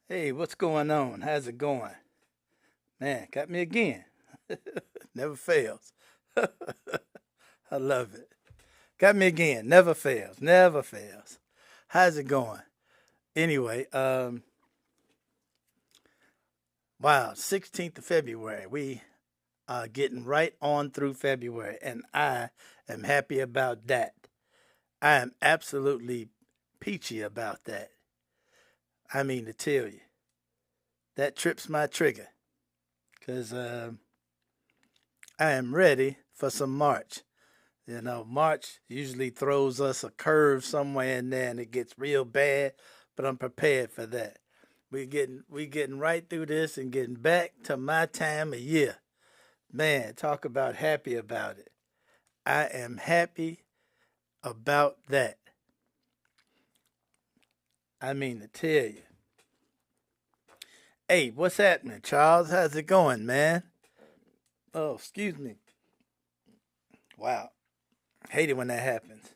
Hey, what's going on? How's it going? Man, got me again. Never fails. I love it. Got me again. Never fails. Never fails. How's it going? Anyway, wow, 16th of February. We are getting right on through February, and I am happy about that. I am absolutely peachy about that. I mean to tell you, that trips my trigger because I am ready for some March. March usually throws us a curve somewhere in there and it gets real bad, but I'm prepared for that. We getting right through this and getting back to my time of year. Man, talk about happy about it. I am happy about that. I mean to tell you. Hey, what's happening, Charles? How's it going, man? Oh, excuse me. Wow. Hate it when that happens.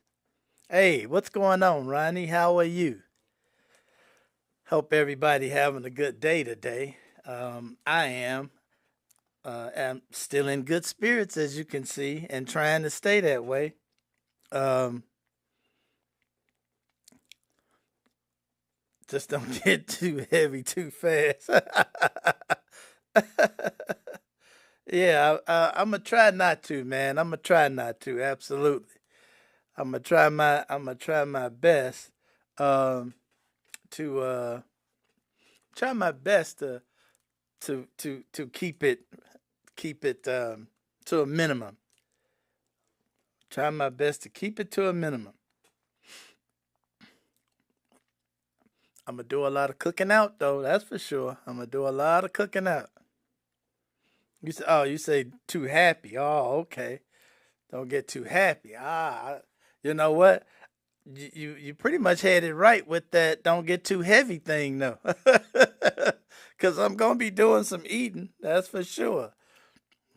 Hey, what's going on, Ronnie? How are you? Hope everybody having a good day today. I am. Am still in good spirits, as you can see, and trying to stay that way. Um, just don't get too heavy too fast. Yeah, I'm gonna try not to, man. I'm gonna try not to. Absolutely, I'm gonna try my best um, to try my best to keep it to a minimum. Try my best to keep it to a minimum. I'm gonna do a lot of cooking out though. That's for sure. I'm gonna do a lot of cooking out. You say too happy. Oh, okay. Don't get too happy. You know what? You pretty much had it right with that. Don't get too heavy thing though, because I'm gonna be doing some eating. That's for sure.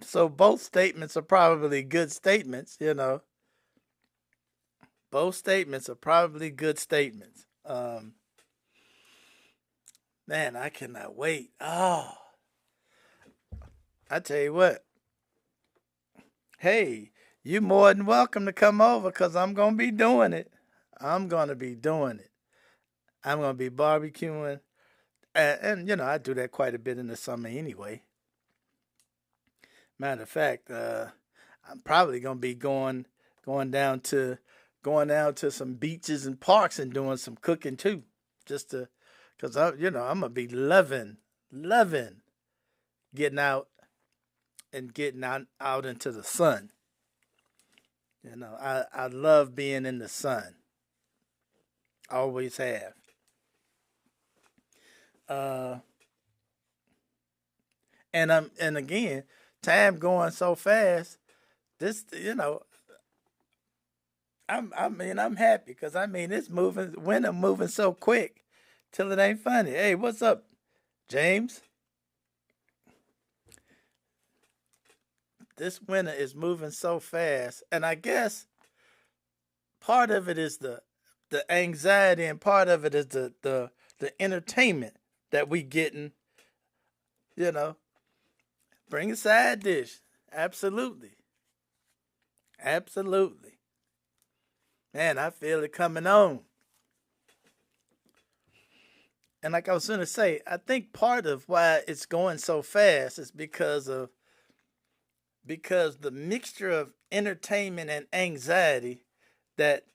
So both statements are probably good statements. Both statements are probably good statements. Man, I cannot wait. Oh, I tell you what. Hey, you more than welcome to come over because I'm gonna be doing it. I'm gonna be doing it. I'm gonna be barbecuing, and I do that quite a bit in the summer anyway. Matter of fact, I'm probably gonna be going down to going down to some beaches and parks and doing some cooking too, just to because I'm gonna be loving getting out and getting out into the sun. I love being in the sun. Always have. Uh, and again, time going so fast. This I'm happy because it's moving. Winter moving so quick till it ain't funny. Hey, what's up, James? This winter is moving so fast, and I guess part of it is the anxiety, and part of it is the entertainment that we getting. You know, bring a side dish. Absolutely, absolutely. Man, I feel it coming on. And like I was gonna say, I think part of why it's going so fast is because the mixture of entertainment and anxiety that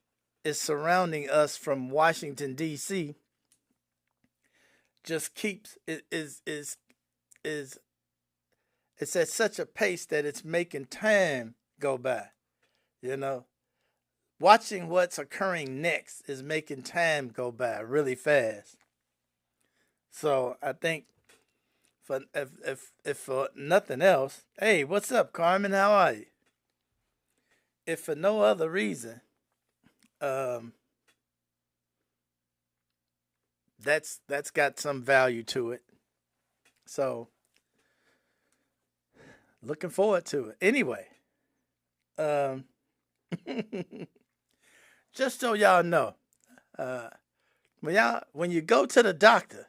is surrounding us from Washington D.C. just keeps is it's at such a pace that it's making time go by. You know, watching what's occurring next is making time go by really fast. So I think for if for nothing else, hey, what's up, Carmen? How are you? If for no other reason, um, that's got some value to it. So looking forward to it. Anyway, um, just so y'all know, uh, when you go to the doctor,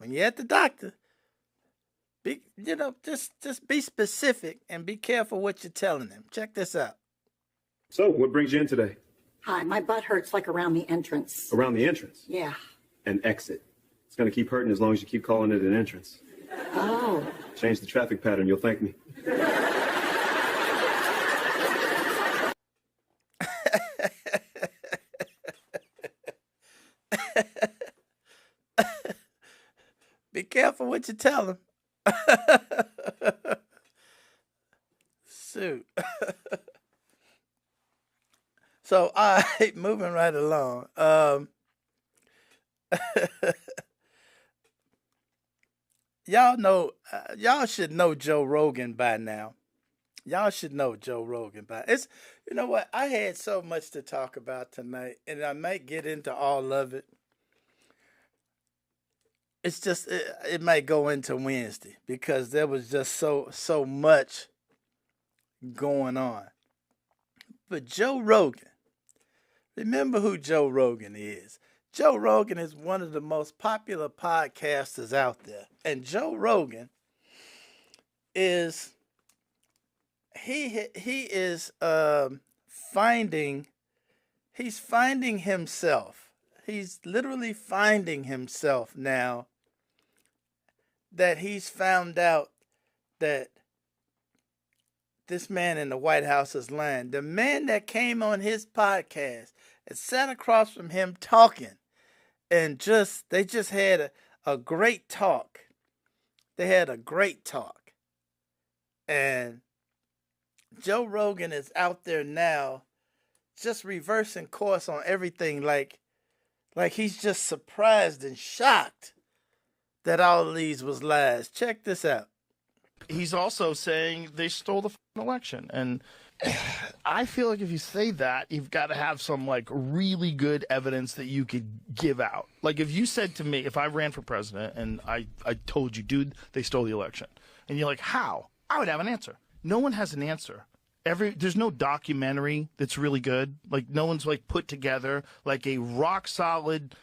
when you're at the doctor, just be specific and be careful what you're telling them. Check this out. So, what brings you in today? Hi, my butt hurts like around the entrance. Around the entrance? Yeah. An exit. It's going to keep hurting as long as you keep calling it an entrance. Oh. Change the traffic pattern, you'll thank me. Be careful what you tell them. Shoot. So, all right, moving right along. Y'all should know Joe Rogan by now. Y'all should know Joe Rogan by it's. You know what? I had so much to talk about tonight, and I might get into all of it. It's just it might go into Wednesday because there was just so much going on. But Joe Rogan, remember who Joe Rogan is. Joe Rogan is one of the most popular podcasters out there. And Joe Rogan is finding himself. He's literally finding himself now that he's found out that this man in the White House is lying. The man that came on his podcast and sat across from him talking and they just had a great talk. They had a great talk. And Joe Rogan is out there now just reversing course on everything like he's just surprised and shocked that all of these was lies. Check this out. He's also saying they stole the election. And I feel like if you say that, you've got to have some like really good evidence that you could give out. Like if you said to me, if I ran for president and I told you, dude, they stole the election. And you're like, how? I would have an answer. No one has an answer. There's no documentary that's really good. Like no one's like put together like a rock solid,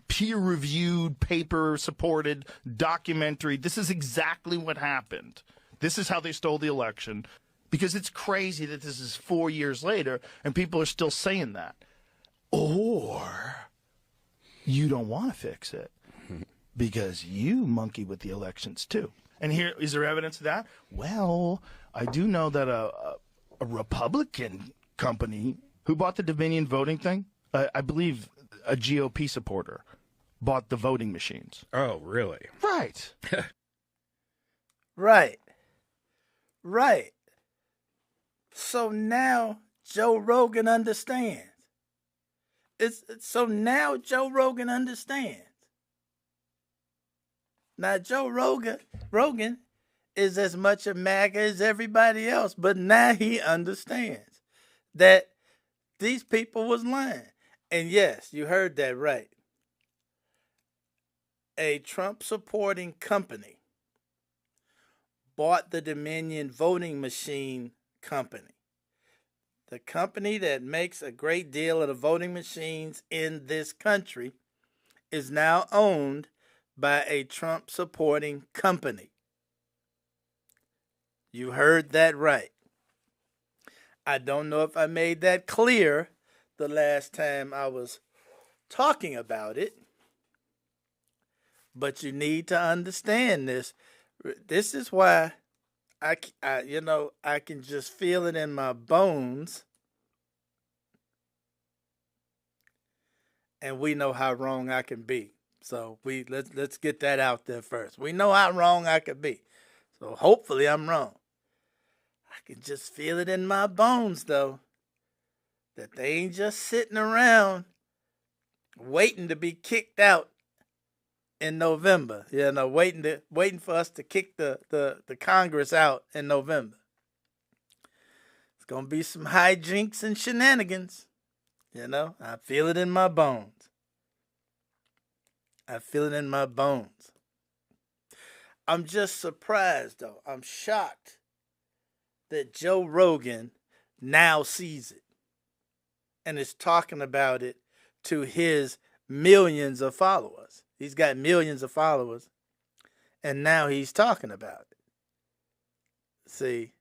peer-reviewed, paper-supported documentary. This is exactly what happened. This is how they stole the election. Because it's crazy that this is 4 years later and people are still saying that. Or you don't want to fix it because you monkey with the elections too. And here, is there evidence of that? Well, I do know that a Republican company who bought the Dominion voting thing, I believe a GOP supporter bought the voting machines. Oh, really? Right. Right. So now Joe Rogan understands. So now Joe Rogan understands. Now Joe Rogan is as much a MAGA as everybody else, but now he understands that these people was lying. And yes, you heard that right. A Trump-supporting company bought the Dominion voting machine company. The company that makes a great deal of the voting machines in this country is now owned by a Trump-supporting company. You heard that right. I don't know if I made that clear the last time I was talking about it, but you need to understand this. This is why I can just feel it in my bones. And we know how wrong I can be. So let's get that out there first. We know how wrong I could be. So hopefully I'm wrong. I can just feel it in my bones though, that they ain't just sitting around waiting to be kicked out in November. Waiting for us to kick the Congress out in November. It's gonna be some hijinks and shenanigans. I feel it in my bones. I feel it in my bones. I'm just surprised, though. I'm shocked that Joe Rogan now sees it and is talking about it to his millions of followers. He's got millions of followers. and now he's talking about it. See,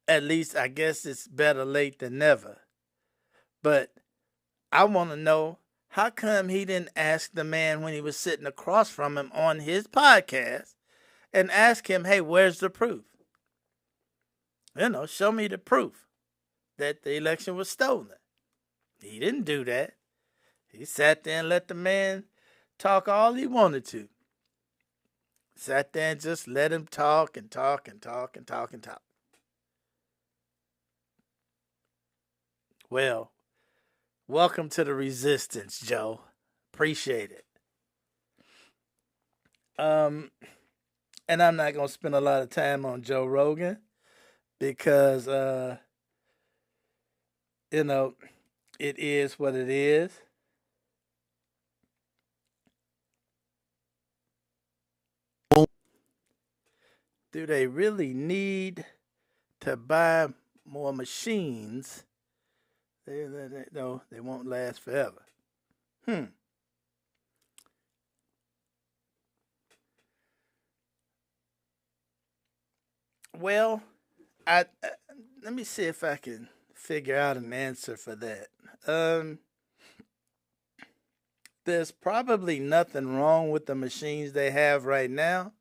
at least I guess it's better late than never. But I want to know, how come he didn't ask the man when he was sitting across from him on his podcast and ask him, hey, where's the proof? Show me the proof that the election was stolen. He didn't do that. He sat there and let the man talk all he wanted to. Sat there and just let him talk and talk and talk and talk and talk. Well, welcome to the resistance, Joe. Appreciate it. And I'm not going to spend a lot of time on Joe Rogan because, it is what it is. Do they really need to buy more machines? No, they won't last forever. Well, let me see if I can figure out an answer for that. There's probably nothing wrong with the machines they have right now,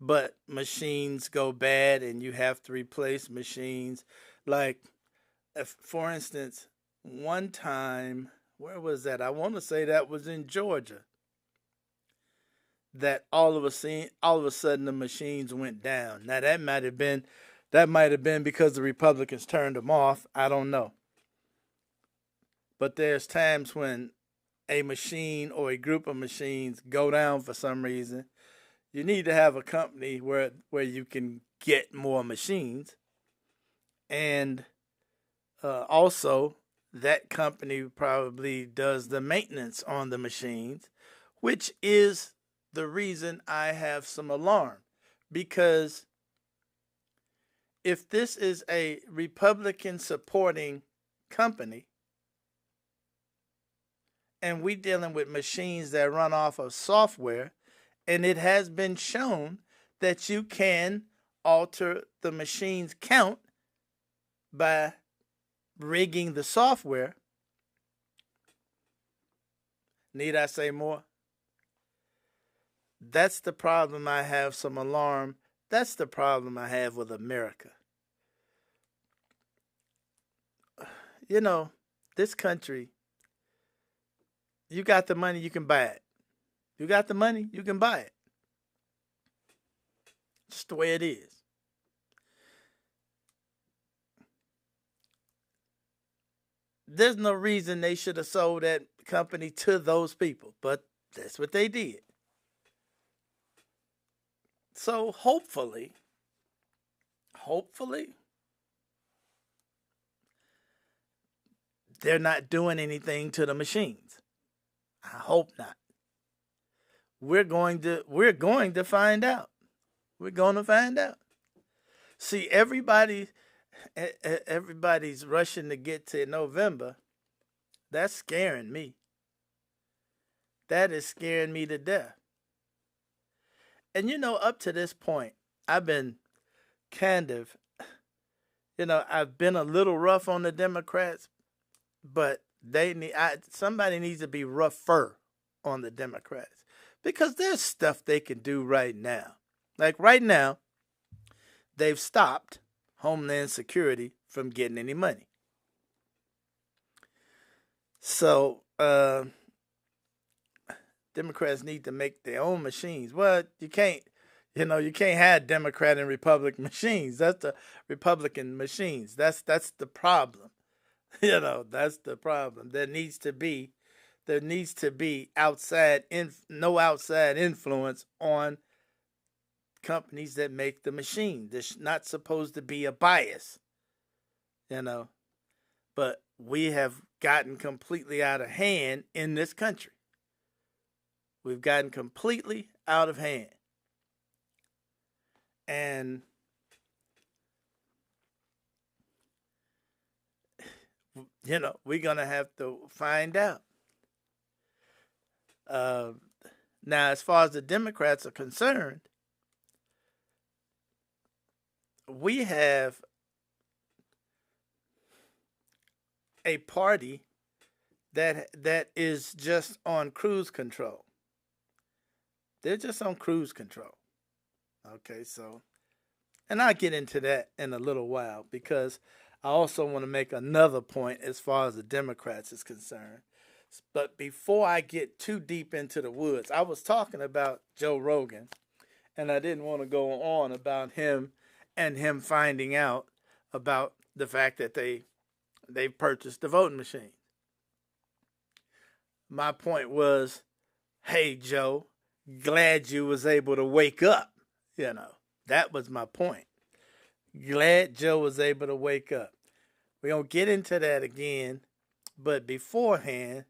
but machines go bad and you have to replace machines. Like, for instance, one time, where was that? I want to say that was in Georgia. That all of a sudden the machines went down. Now that might have been because the Republicans turned them off. I don't know. But there's times when a machine or a group of machines go down for some reason. You need to have a company where you can get more machines, and also that company probably does the maintenance on the machines, which is the reason I have some alarm. Because if this is a Republican supporting company and we dealing with machines that run off of software, and it has been shown that you can alter the machine's count by rigging the software. Need I say more? That's the problem I have some alarm. That's the problem I have with America. This country, you got the money, you can buy it. You got the money, you can buy it. Just the way it is. There's no reason they should have sold that company to those people, but that's what they did. So hopefully, they're not doing anything to the machines. I hope not. We're going to find out. We're going to find out. See, everybody's rushing to get to November. That's scaring me. That is scaring me to death. And up to this point, I've been I've been a little rough on the Democrats, but somebody needs to be rougher on the Democrats, because there's stuff they can do right now. Like right now, they've stopped Homeland Security from getting any money. So, Democrats need to make their own machines. Well, you can't have Democrat and Republican machines. That's the Republican machines. That's the problem. That's the problem. There needs to be no outside influence on companies that make the machine. There's not supposed to be a bias. But we have gotten completely out of hand in this country. We've gotten completely out of hand. And we're going to have to find out. Now, as far as the Democrats are concerned, we have a party that is just on cruise control. They're just on cruise control. Okay, so, and I'll get into that in a little while because I also want to make another point as far as the Democrats is concerned. But before I get too deep into the woods, I was talking about Joe Rogan, and I didn't want to go on about him and him finding out about the fact that they purchased the voting machine. My point was, hey, Joe, glad you was able to wake up. You know, that was my point. Glad Joe was able to wake up. We're going to get into that again, but beforehand,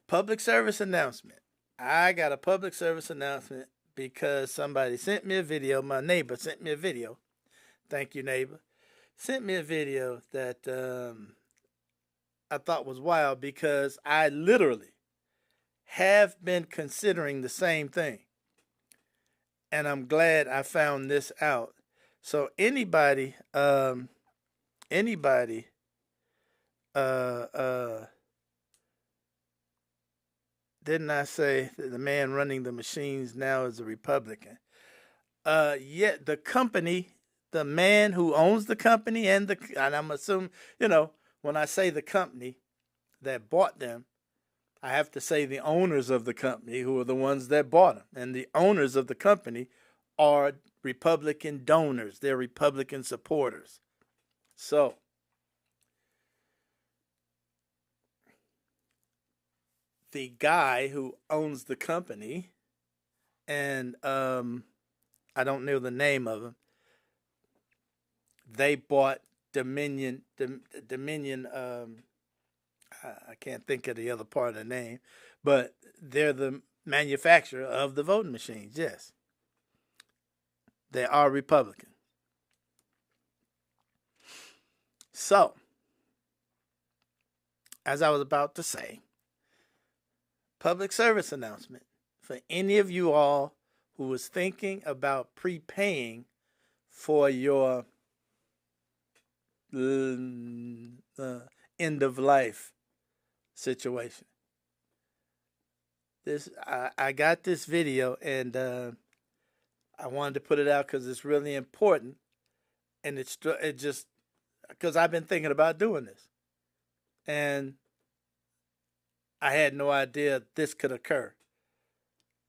public service announcement. I got a public service announcement because somebody sent me a video. My neighbor sent me a video. Thank you, neighbor. Sent me a video that I thought was wild because I literally have been considering the same thing. And I'm glad I found this out. So anybody didn't I say that the man running the machines now is a Republican? Yet the company, the man who owns the company and I'm assuming, you know, when I say the company that bought them, I have to say the owners of the company who are the ones that bought them. And the owners of the company are Republican donors. They're Republican supporters. So, the guy who owns the company, and I don't know the name of him, they bought Dominion, I can't think of the other part of the name, but they're the manufacturer of the voting machines, yes. They are Republican. So, as I was about to say, public service announcement for any of you all who was thinking about prepaying for your end of life situation. I got this video and I wanted to put it out because it's really important, and it just because I've been thinking about doing this, and I had no idea this could occur.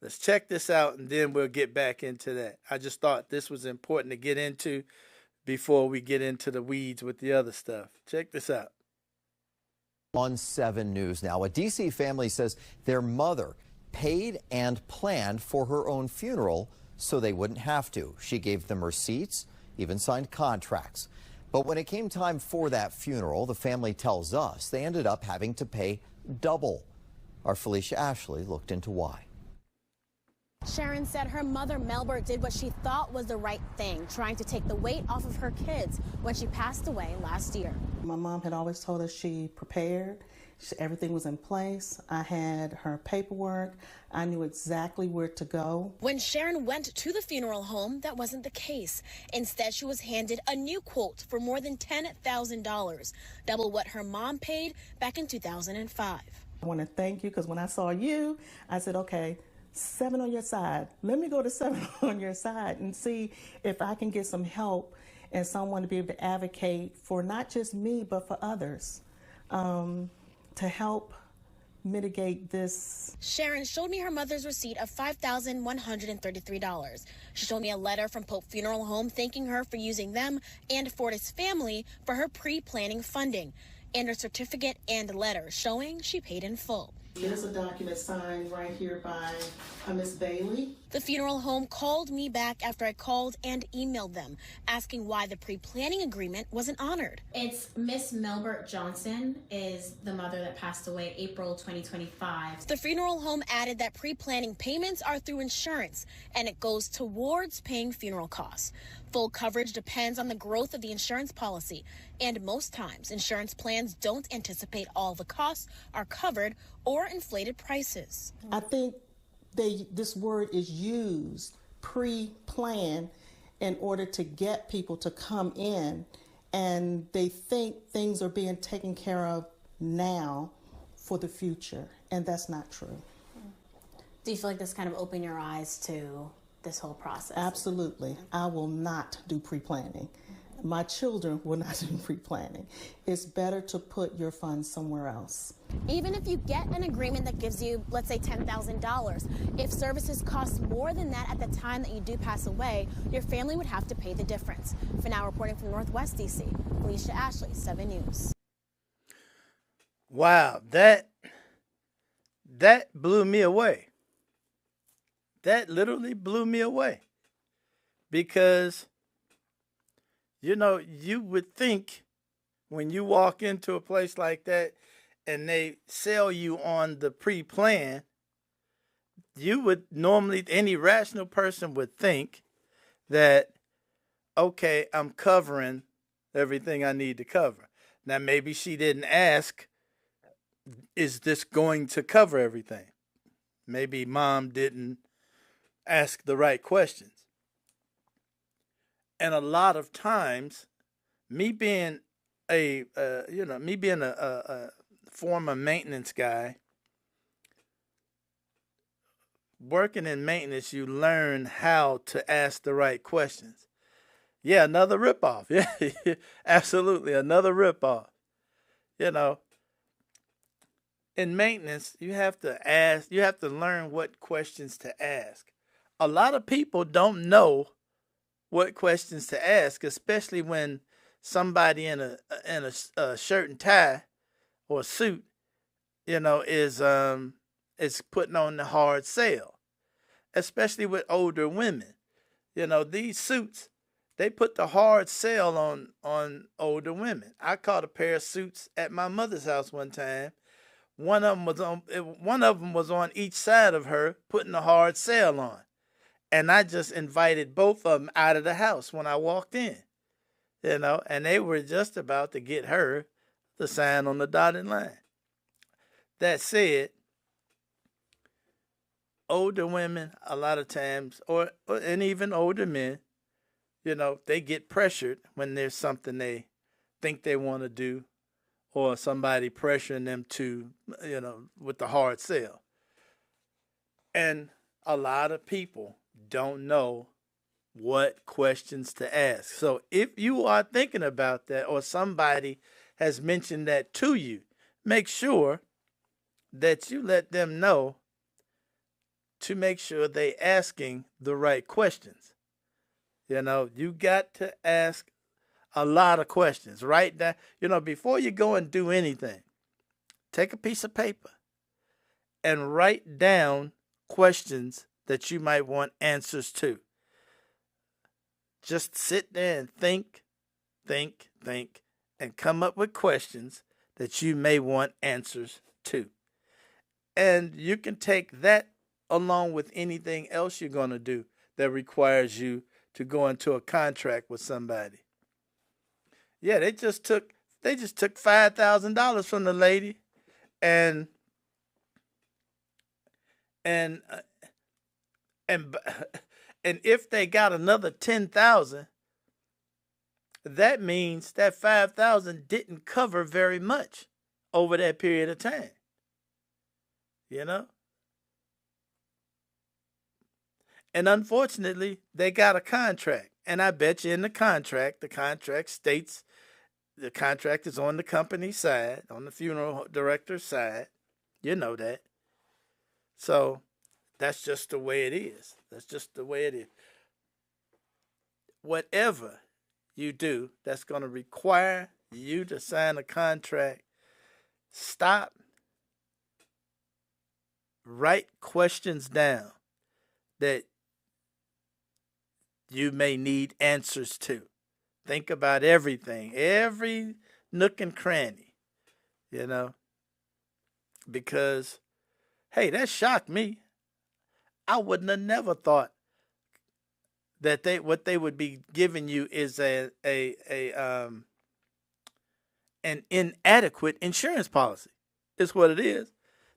Let's check this out, and then we'll get back into that. I just thought this was important to get into before we get into the weeds with the other stuff. Check this out. On 7 News now, a D.C. family says their mother paid and planned for her own funeral so they wouldn't have to. She gave them receipts, even signed contracts. But when it came time for that funeral, the family tells us they ended up having to pay double. Our Felicia Ashley looked into why. Sharon said her mother, Melba, did what she thought was the right thing, trying to take the weight off of her kids when she passed away last year. My mom had always told us she prepared. Everything was in place. I had her paperwork. I knew exactly where to go. When Sharon went to the funeral home, that wasn't the case. Instead, she was handed a new quote for more than $10,000, double what her mom paid back in 2005. I want to thank you because when I saw you, I said, okay, 7 on your side. Let me go to 7 on your side and see if I can get some help and someone to be able to advocate for not just me, but for others to help mitigate this. Sharon showed me her mother's receipt of $5,133. She showed me a letter from Pope Funeral Home thanking her for using them and Fortis family for her pre-planning funding, and a certificate and letter showing she paid in full. There's a document signed right here by Miss Bailey. The funeral home called me back after I called and emailed them, asking why the pre-planning agreement wasn't honored. It's Miss Melbert Johnson is the mother that passed away April 2025. The funeral home added that pre-planning payments are through insurance, and it goes towards paying funeral costs. Full coverage depends on the growth of the insurance policy, and most times insurance plans don't anticipate all the costs are covered or inflated prices. I think this word is used, pre-plan, in order to get people to come in, and they think things are being taken care of now for the future, and that's not true. Do you feel like this kind of opened your eyes to this whole process? Absolutely. I will not do pre-planning. My children will not do pre-planning. It's better to put your funds somewhere else. Even if you get an agreement that gives you, let's say, $10,000, if services cost more than that at the time that you do pass away, your family would have to pay the difference. For now, reporting from Northwest DC, Alicia Ashley, 7 News. Wow, that blew me away. That literally blew me away. Because, you know, you would think when you walk into a place like that and they sell you on the pre-plan, you would normally, any rational person would think that, okay, I'm covering everything I need to cover. Now, maybe she didn't ask, is this going to cover everything? Maybe mom didn't ask the right questions. And a lot of times, me being a former maintenance guy, working in maintenance, you learn how to ask the right questions. Yeah, another ripoff. Yeah, absolutely, another ripoff. You know, in maintenance, you have to learn what questions to ask. A lot of people don't know what questions to ask, especially when somebody in a shirt and tie or suit, you know, is putting on the hard sell, especially with older women. You know, these suits, they put the hard sell on older women. I caught a pair of suits at my mother's house one time. One of them was on each side of her, putting the hard sell on. And I just invited both of them out of the house when I walked in, you know, and they were just about to get her to sign on the dotted line. That said, older women, a lot of times, and even older men, you know, they get pressured when there's something they think they want to do, or somebody pressuring them to, you know, with the hard sell. And a lot of people don't know what questions to ask. So if you are thinking about that, or somebody has mentioned that to you, make sure that you let them know to make sure they asking the right questions. You know, you got to ask a lot of questions. Write down, you know, before you go and do anything, take a piece of paper and write down questions that you might want answers to. Just sit there and think, and come up with questions that you may want answers to. And you can take that along with anything else you're going to do that requires you to go into a contract with somebody. Yeah, they just took $5,000 from the lady, and if they got another $10,000, that means that $5,000 didn't cover very much over that period of time. You know? And unfortunately, they got a contract. And I bet you in the contract states the contract is on the company's side, on the funeral director's side. You know that. So that's just the way it is. That's just the way it is. Whatever you do that's going to require you to sign a contract, stop, write questions down that you may need answers to. Think about everything, every nook and cranny, you know, because, hey, that shocked me. I wouldn't have never thought that what they would be giving you is an inadequate insurance policy. Is what it is.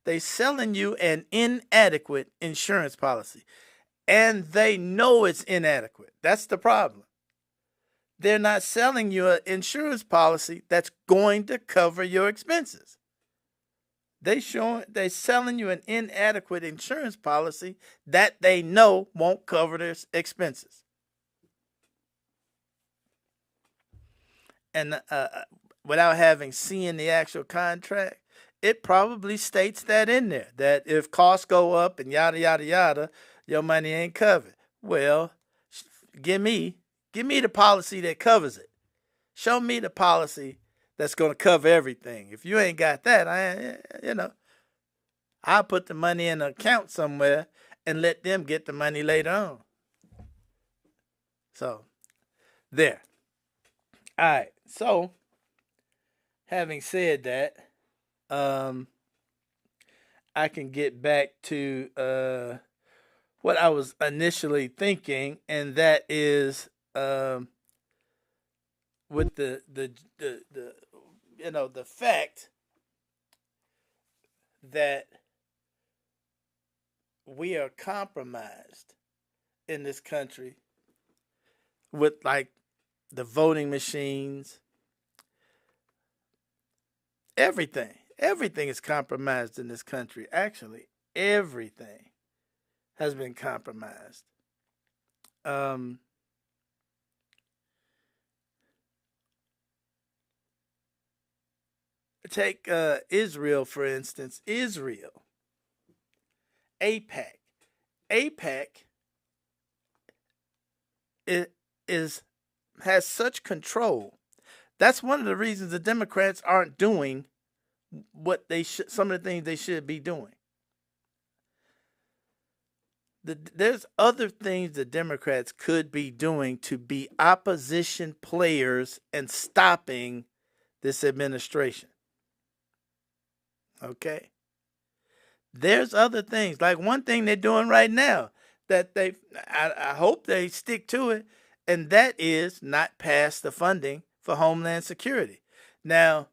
They selling you an inadequate insurance policy, and they know it's inadequate. That's the problem. They're not selling you an insurance policy that's going to cover your expenses. They selling you an inadequate insurance policy that they know won't cover their expenses. And without having seen the actual contract, it probably states that in there, that if costs go up and yada, yada, yada, your money ain't covered. Well, give me the policy that covers it. Show me the policy that's going to cover everything. If you ain't got that, I'll put the money in an account somewhere and let them get the money later on. So, there. All right. So, having said that, I can get back to what I was initially thinking, and that is with the fact that we are compromised in this country with like the voting machines, everything is compromised in this country. Actually, everything has been compromised. Take Israel, for instance. Israel. AIPAC. AIPAC has such control. That's one of the reasons the Democrats aren't doing what they should, some of the things they should be doing. There's other things the Democrats could be doing to be opposition players and stopping this administration. Okay? There's other things. Like one thing they're doing right now that I hope they stick to it, and that is not pass the funding for Homeland Security. Now,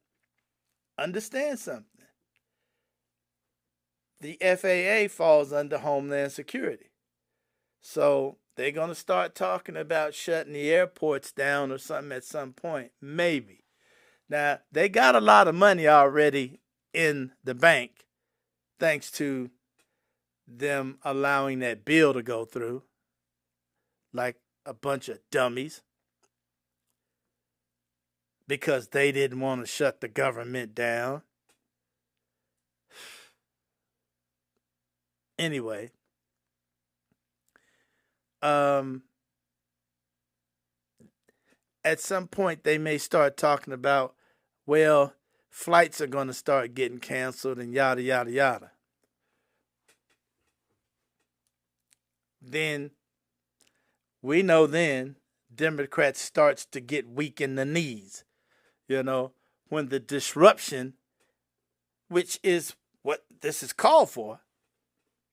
understand something. The FAA falls under Homeland Security. So they're going to start talking about shutting the airports down or something at some point. Maybe. Now, they got a lot of money already in the bank thanks to them allowing that bill to go through like a bunch of dummies because they didn't want to shut the government down. Anyway, at some point they may start talking about, well, flights are going to start getting canceled and yada, yada, yada. Then we know then Democrats starts to get weak in the knees, when the disruption, which is what this is called for,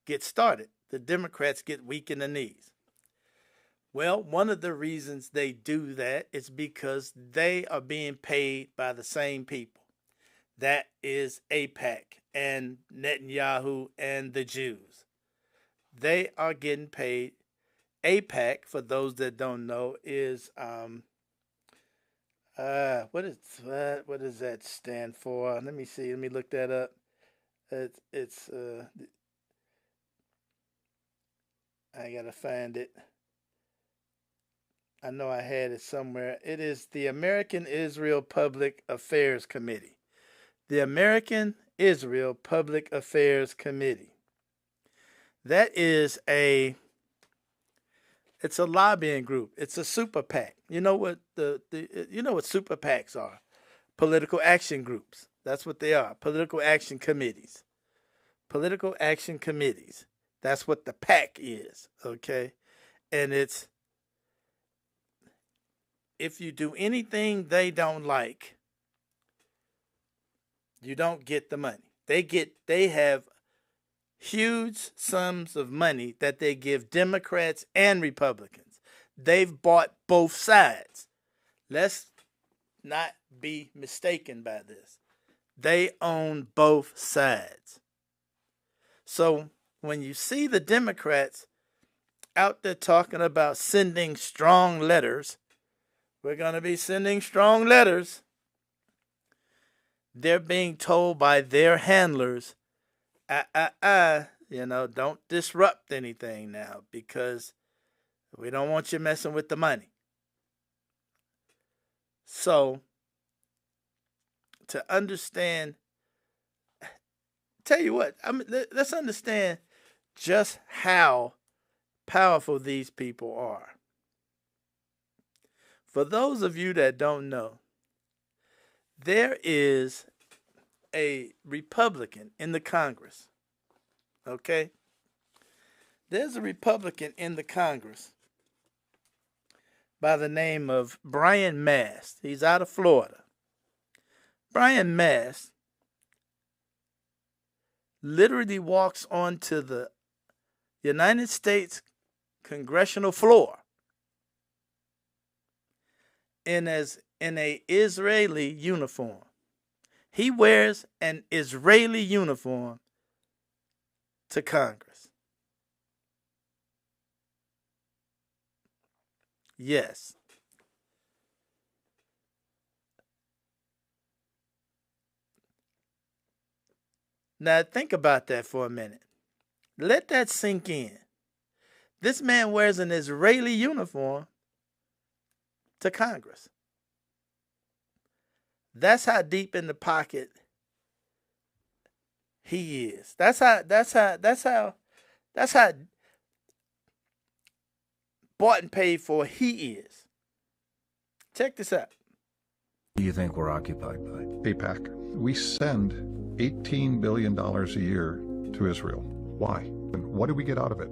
gets started. The Democrats get weak in the knees. Well, one of the reasons they do that is because they are being paid by the same people. That is AIPAC and Netanyahu and the Jews. They are getting paid. AIPAC, for those that don't know, is what does that stand for? Let me see. Let me look that up. It's I gotta find it. I know I had it somewhere. It is the American Israel Public Affairs Committee. The American Israel Public Affairs Committee. That is it's a lobbying group. It's a super PAC. You know what what super PACs are? Political action groups. That's what they are. Political action committees. Political action committees. That's what the PAC is, okay? And it's if you do anything they don't like, you don't get the money. They have huge sums of money that they give Democrats and Republicans. They've bought both sides. Let's not be mistaken by this. They own both sides. So when you see the Democrats out there talking about sending strong letters, we're going to be sending strong letters, they're being told by their handlers, don't disrupt anything now because we don't want you messing with the money. So, to understand, tell you what, let's understand just how powerful these people are. For those of you that don't know, there is a Republican in the Congress, okay? There's a Republican in the Congress by the name of Brian Mast. He's out of Florida. Brian Mast literally walks onto the United States congressional floor in a Israeli uniform. He wears an Israeli uniform to Congress. Yes. Now think about that for a minute. Let that sink in. This man wears an Israeli uniform to Congress. That's how deep in the pocket he is. That's how bought and paid for he is. Check this out. Who do you think we're occupied by? AIPAC. We send $18 billion a year to Israel. Why? And what do we get out of it?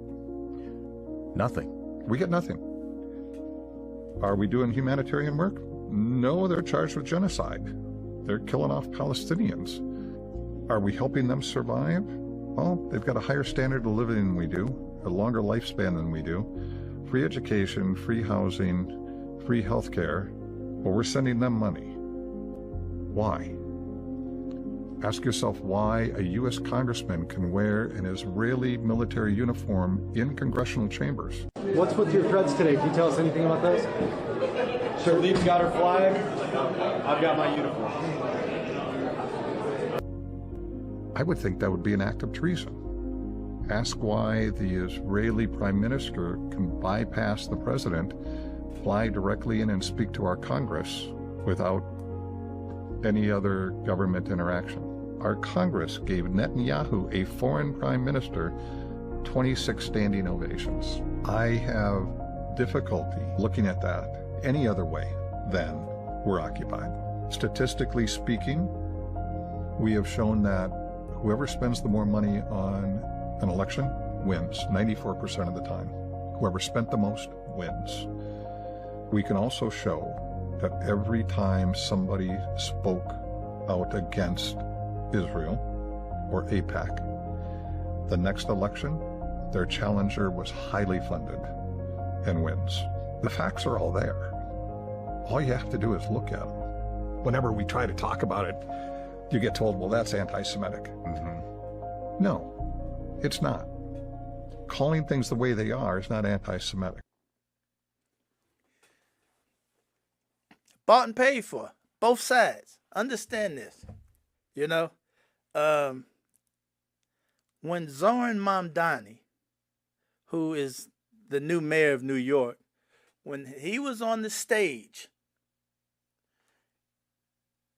Nothing. We get nothing. Are we doing humanitarian work? No, they're charged with genocide. They're killing off Palestinians. Are we helping them survive? Well, they've got a higher standard of living than we do, a longer lifespan than we do, free education, free housing, free health care. Well, we're sending them money. Why? Ask yourself why a U.S. congressman can wear an Israeli military uniform in congressional chambers. What's with your threats today? Can you tell us anything about those? Charlene's got her flag. I've got my uniform. I would think that would be an act of treason. Ask why the Israeli prime minister can bypass the president, fly directly in and speak to our Congress without any other government interaction. Our Congress gave Netanyahu, a foreign prime minister, 26 standing ovations. I have difficulty looking at that any other way than we're occupied. Statistically speaking, we have shown that whoever spends the more money on an election wins 94% of the time. Whoever spent the most wins. We can also show that every time somebody spoke out against Israel or AIPAC, the next election, their challenger was highly funded and wins. The facts are all there. All you have to do is look at them. Whenever we try to talk about it, you get told, well, that's anti-Semitic. Mm-hmm. No, it's not. Calling things the way they are is not anti-Semitic. Bought and paid for, both sides. Understand this. When Zoran Mamdani, who is the new mayor of New York, when he was on the stage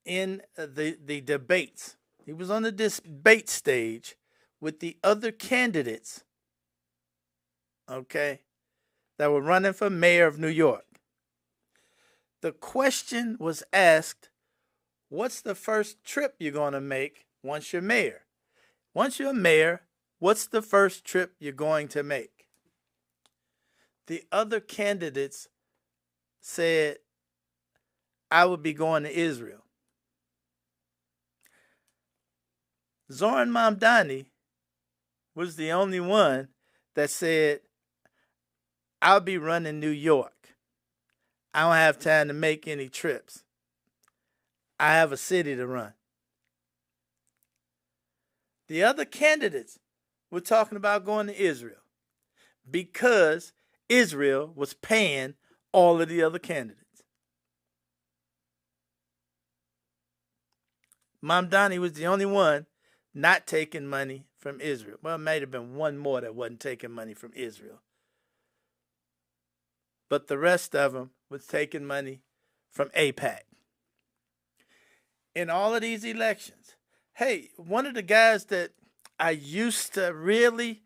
in the debates, he was on the debate stage with the other candidates, okay, that were running for mayor of New York. The question was asked, what's the first trip you're going to make once you're mayor? Once you're mayor, what's the first trip you're going to make? The other candidates said I would be going to Israel. Zoran Mamdani was the only one that said, I'll be running New York. I don't have time to make any trips. I have a city to run. The other candidates were talking about going to Israel because Israel was paying all of the other candidates. Mamdani was the only one not taking money from Israel. Well, it might have been one more that wasn't taking money from Israel. But the rest of them was taking money from AIPAC. In all of these elections, hey, one of the guys that I used to really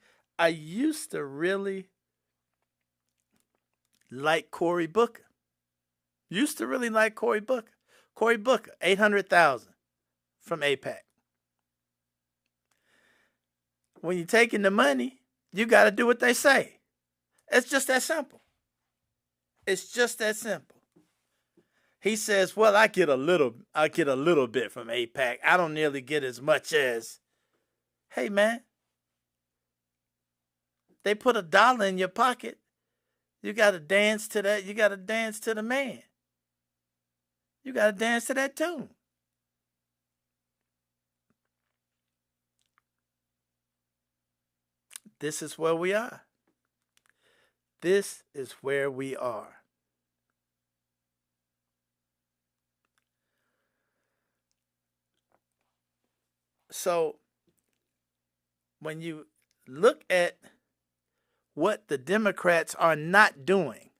like Cory Booker. Used to really like Cory Booker. Cory Booker, $800,000 from AIPAC. When you're taking the money, you got to do what they say. It's just that simple. It's just that simple. He says, well, I get a little bit from AIPAC. I don't nearly get as much as. Hey, man, they put $1 in your pocket. You got to dance to that. You got to dance to the man. You got to dance to that tune. This is where we are. This is where we are. So, when you look at what the Democrats are not doing,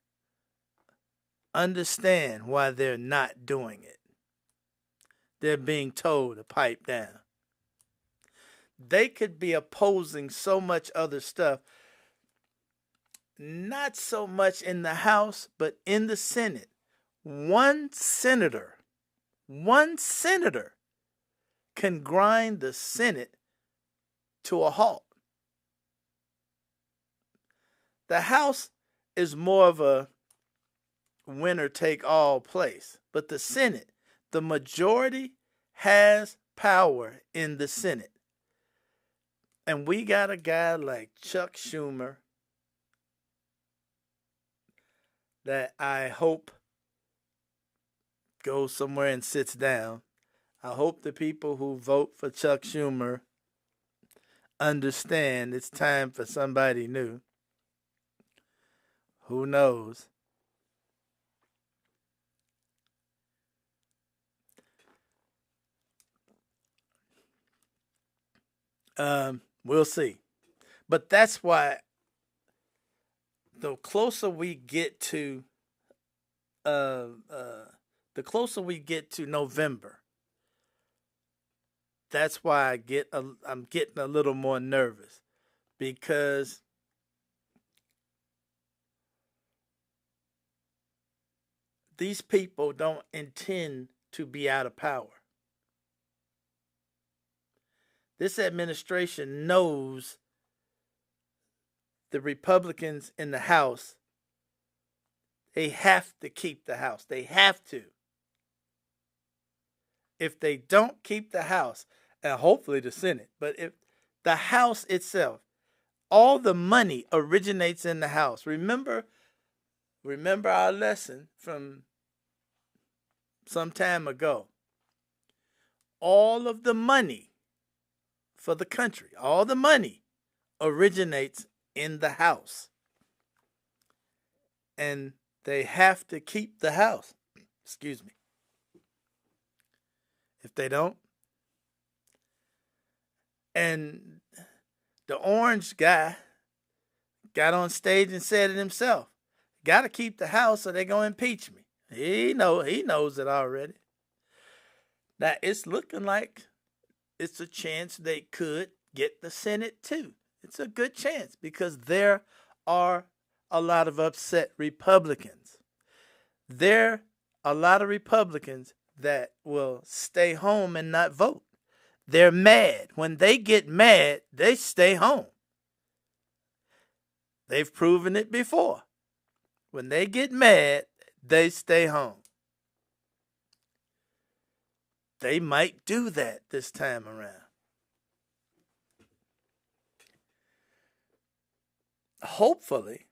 understand why they're not doing it. They're being told to pipe down. They could be opposing so much other stuff, not so much in the House, but in the Senate. One senator can grind the Senate to a halt. The House is more of a winner-take-all place, but the Senate, the majority has power in the Senate. And we got a guy like Chuck Schumer that I hope goes somewhere and sits down. I hope the people who vote for Chuck Schumer understand it's time for somebody new. Who knows? We'll see. But that's why the closer we get to November, that's why I'm getting a little more nervous, because these people don't intend to be out of power. This administration knows the Republicans in the House, they have to keep the House. They have to. If they don't keep the House, and hopefully the Senate, but if the House itself, all the money originates in the House. Remember our lesson from some time ago. All of the money for the country, all the money originates in the House. And they have to keep the House. Excuse me. If they don't. And the orange guy got on stage and said it himself. Got to keep the House or they're going to impeach me. He knows it already. Now, it's looking like it's a chance they could get the Senate too. It's a good chance because there are a lot of upset Republicans. There are a lot of Republicans that will stay home and not vote. They're mad. When they get mad, they stay home. They've proven it before. When they get mad, they stay home. they might do that this time around. Hopefully,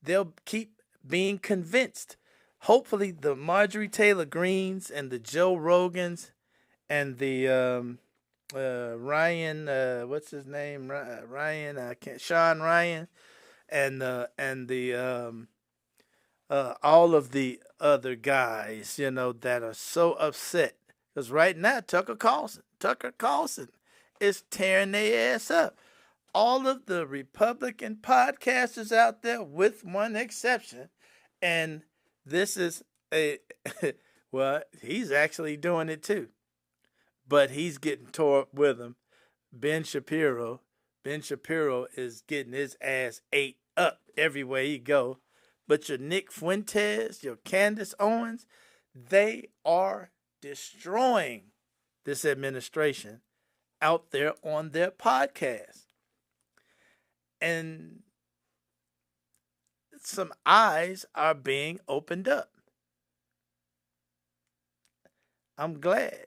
they'll keep being convinced. Hopefully, the Marjorie Taylor Greens and the Joe Rogans and the Ryan, what's his name? Ryan, Sean Ryan, and the all of the other guys, that are so upset. Because right now, Tucker Carlson is tearing their ass up. All of the Republican podcasters out there, with one exception, and this is well, he's actually doing it too. But he's getting tore up with him. Ben Shapiro is getting his ass ate up everywhere he go. But your Nick Fuentes, your Candace Owens, they are destroying this administration out there on their podcast. And some eyes are being opened up. I'm glad.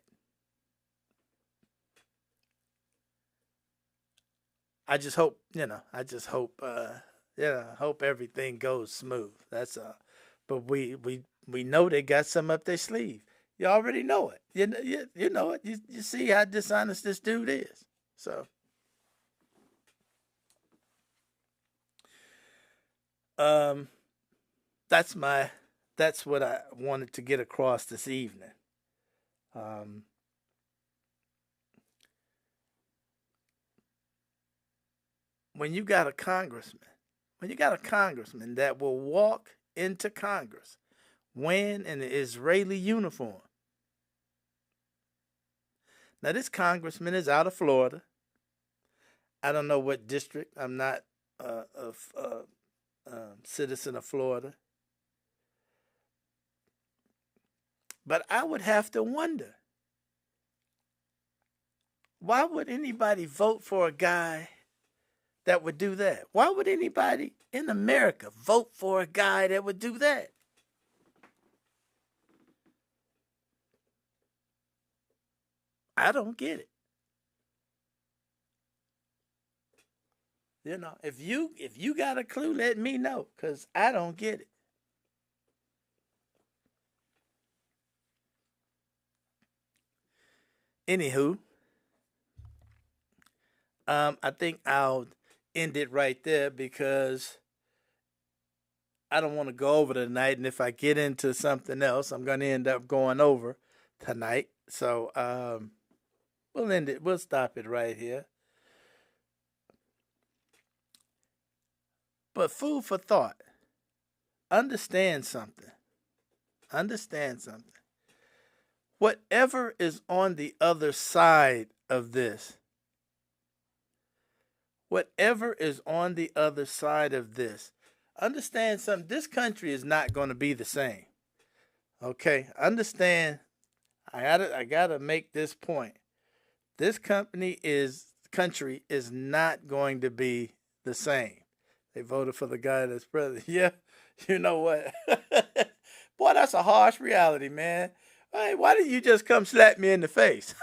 I just hope, hope everything goes smooth. That's but we know they got some up their sleeve. You already know it. You know it. You see how dishonest this dude is. So that's what I wanted to get across this evening. When you got a congressman that will walk into Congress wearing an Israeli uniform. Now, this congressman is out of Florida. I don't know what district. I'm not a citizen of Florida. But I would have to wonder, why would anybody vote for a guy that would do that? Why would anybody in America vote for a guy that would do that? I don't get it. If you got a clue, let me know, because I don't get it. Anywho, I think I'll end it right there because I don't want to go over tonight, and if I get into something else, I'm going to end up going over tonight. So we'll end it. We'll stop it right here. But food for thought. Understand something. Whatever is on the other side of this, understand something. This country is not going to be the same. Okay? Understand. I gotta make this point. This country is not going to be the same. They voted for the guy that's president. Yeah, you know what? Boy, that's a harsh reality, man. Hey, why didn't you just come slap me in the face?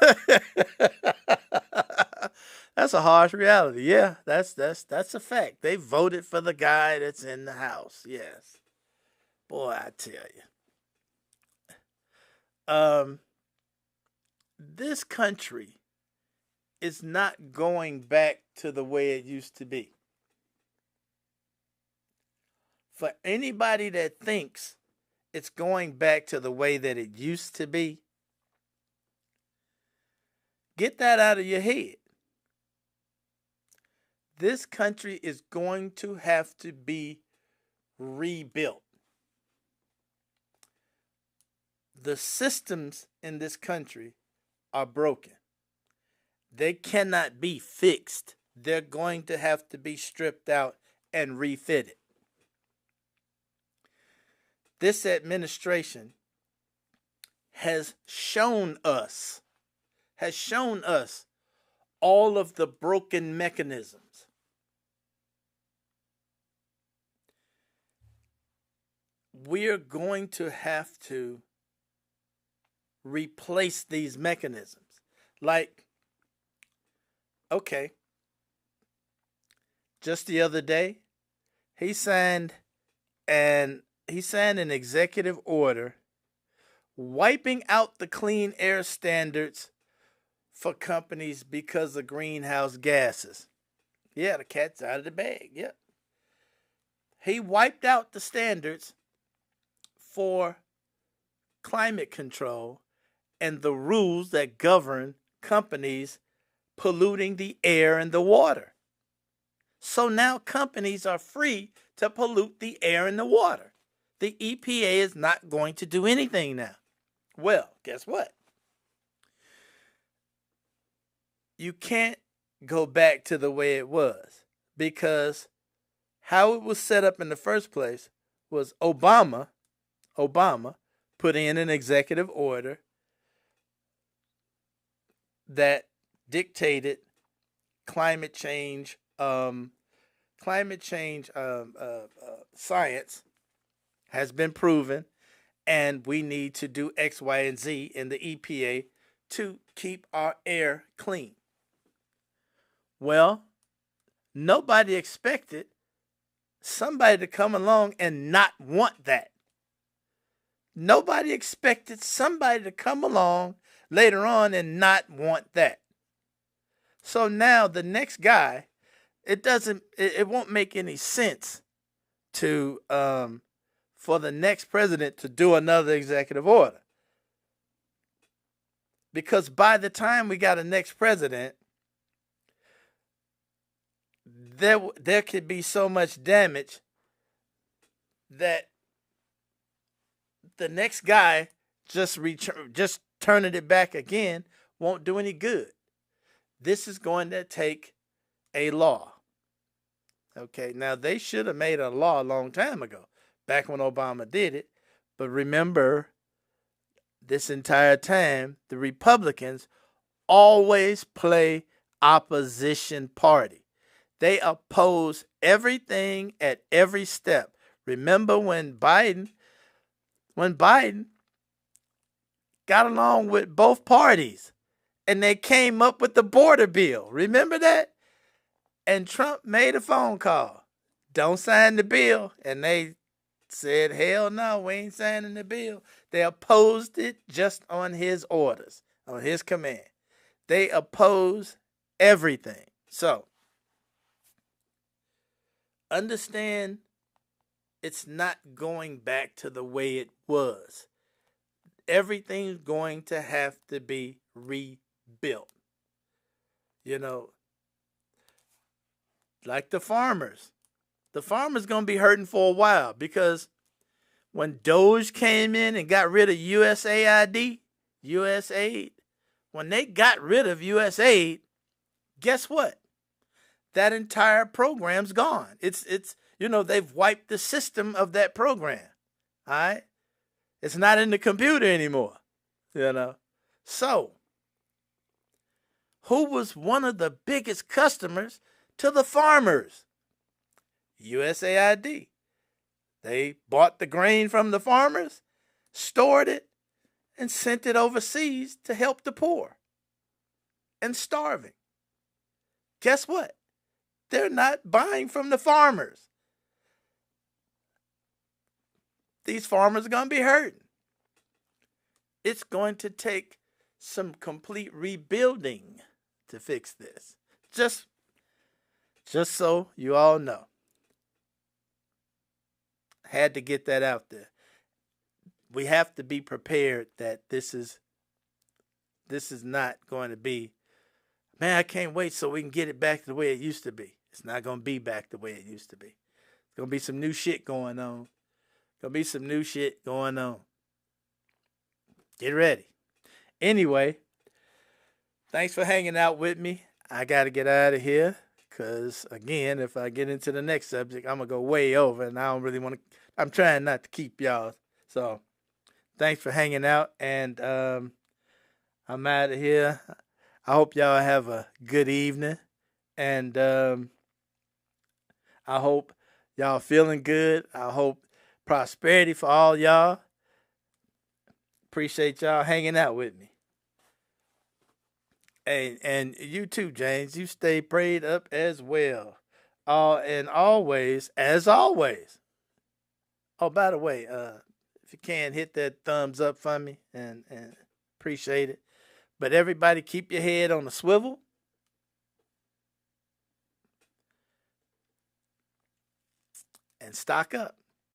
That's a harsh reality. Yeah, that's a fact. They voted for the guy that's in the House. Yes. Boy, I tell you. This country is not going back to the way it used to be. For anybody that thinks it's going back to the way that it used to be, get that out of your head. This country is going to have to be rebuilt. The systems in this country are broken. They cannot be fixed. They're going to have to be stripped out and refitted. This administration has shown us all of the broken mechanisms. we're going to have to replace these mechanisms. Like, okay, just the other day, he signed an executive order wiping out the clean air standards for companies because of greenhouse gases. Yeah, the cat's out of the bag. Yep. He wiped out the standards for climate control and the rules that govern companies polluting the air and the water. So now companies are free to pollute the air and the water. The EPA is not going to do anything now. Well, guess what? You can't go back to the way it was, because how it was set up in the first place was Obama put in an executive order that dictated climate change science has been proven, and we need to do X, Y, and Z in the EPA to keep our air clean. Well, nobody expected somebody to come along and not want that. Nobody expected somebody to come along later on and not want that. So now the next guy, it won't make any sense to for the next president to do another executive order. Because by the time we got a next president, there could be so much damage that the next guy just turning it back again won't do any good. This is going to take a law. Okay, now they should have made a law a long time ago, back when Obama did it. But remember, this entire time, the Republicans always play opposition party. They oppose everything at every step. Remember when Biden got along with both parties and they came up with the border bill. Remember that? And Trump made a phone call. Don't sign the bill. And they said, hell no, we ain't signing the bill. They opposed it just on his orders, on his command. They oppose everything. So, understand, it's not going back to the way it was. Everything's going to have to be rebuilt. You know, like the farmers. The farmers going to be hurting for a while, because when Doge came in and got rid of USAID, when they got rid of USAID, guess what? That entire program's gone. It's they've wiped the system of that program. All right? It's not in the computer anymore. So, who was one of the biggest customers to the farmers? USAID. They bought the grain from the farmers, stored it, and sent it overseas to help the poor and starving. Guess what? They're not buying from the farmers. These farmers are going to be hurting. It's going to take some complete rebuilding to fix this. Just so you all know. Had to get that out there. We have to be prepared that this is not going to be, man, I can't wait so we can get it back to the way it used to be. It's not going to be back the way it used to be. It's going to be some new shit going on. Get ready. Anyway, thanks for hanging out with me. I got to get out of here because, again, if I get into the next subject, I'm going to go way over, and I don't really want to. I'm trying not to keep y'all. So, thanks for hanging out, and I'm out of here. I hope y'all have a good evening, and I hope y'all feeling good. I hope prosperity for all y'all. Appreciate y'all hanging out with me. And you too, James. You stay prayed up as well. And always, as always. Oh, by the way, if you can, hit that thumbs up for me and appreciate it. But everybody keep your head on the swivel. And stock up.